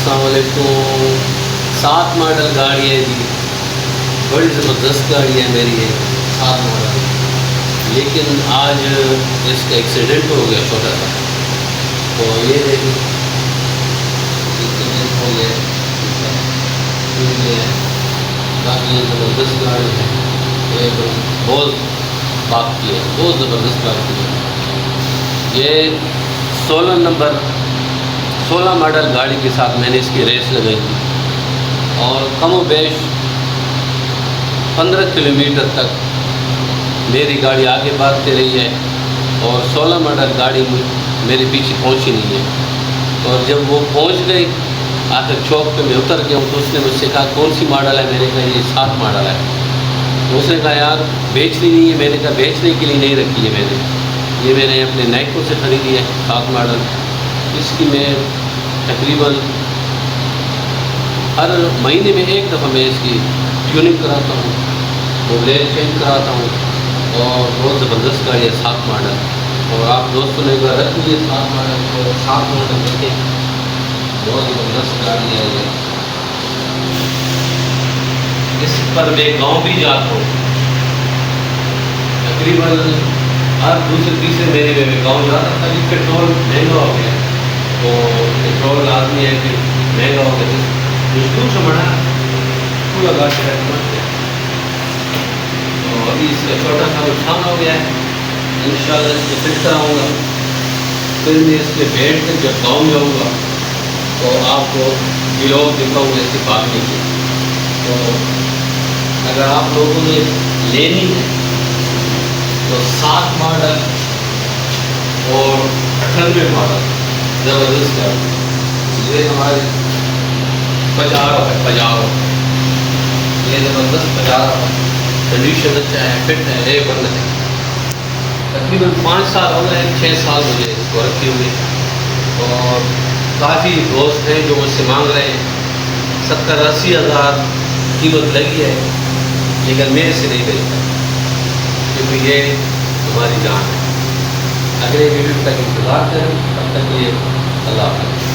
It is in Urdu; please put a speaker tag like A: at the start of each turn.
A: السلام علیکم. 7 ماڈل گاڑی ہے جی, بڑی زبردست گاڑی ہے میری ہے 7 ماڈل, لیکن آج اس کا ایکسیڈنٹ ہو گیا چھوٹا سا. تو یہ دیکھیں ایکسیڈنٹ ہو گیا ہے. باقی یہ زبردست گاڑی ہے, ایک بہت بات کی ہے, بہت زبردست بات کی ہے. یہ 16 ماڈل گاڑی کے ساتھ میں نے اس کی ریس لگائی تھی, اور کم و بیش 15 کلومیٹر تک میری گاڑی آگے بھاگتے رہی ہے, اور 16 ماڈل گاڑی میرے پیچھے پہنچی نہیں ہے. اور جب وہ پہنچ گئی آخر چوک پہ میں اتر گیا ہوں, تو اس نے مجھ سے کہا کون سی ماڈل ہے, میں نے کہا یہ 7 ماڈل ہے. تو اس نے کہا یار بیچنی نہیں ہے, میں نے کہا بیچنے کے لیے نہیں رکھی ہے میں نے, یہ میں نے اپنے نیکو سے خریدی ہے 7 ماڈل. اس کی میں تقریباً ہر مہینے میں ایک دفعہ میں اس کی ٹیوننگ کراتا ہوں, موبائل چینج کراتا ہوں, اور بہت زبردست گاڑی ہے 7 ماڈل. اور آپ دوستوں نے اگر رکھ لیے 7 ماڈل تو 7 ماڈل رکھیں, بہت زبردست گاڑی ہے یہ. اس پر میں گاؤں بھی جاتا ہوں, تقریباً ہر دوسرے تیسرے مہینے میں گاؤں جاتا تھا. جب پیٹرول مہنگا ہو گیا تو پیٹرول لازمی ہے کہ مہنگا ہو گیا, مزدور سے بڑا پورا گاڑی رکھنا. تو ابھی اس کا چھوٹا سا نقصان ہو گیا ہے, انشاءاللہ اس کو فٹ کراؤں گا. پھر میں اس کے بیٹھ کر جب گاؤں جاؤں گا تو آپ کو ویلوگ دکھاؤں گا اس کے بھاگنے کی. تو اگر آپ لوگوں نے لینی ہے تو 7 ماڈل اور 98 ماڈل زبردست ہے. یہ ہمارے پجارو ہے, پجارو یہ زبردست پجارو ہے, کنڈیشن اچھا ہے, فٹ ہے, A1 ہے. تقریباً 5 سال ہو گئے, 6 سال مجھے اس کو رکھی ہوئی. اور کافی دوست ہیں جو مجھ سے مانگ رہے ہیں, 70-80 ہزار قیمت لگی ہے, لیکن میرے سے نہیں بیچتا کیونکہ یہ ہماری جان ہے. اگلے ویڈیو تک انتظار کریں, تب تک یہ اللہ حافظ.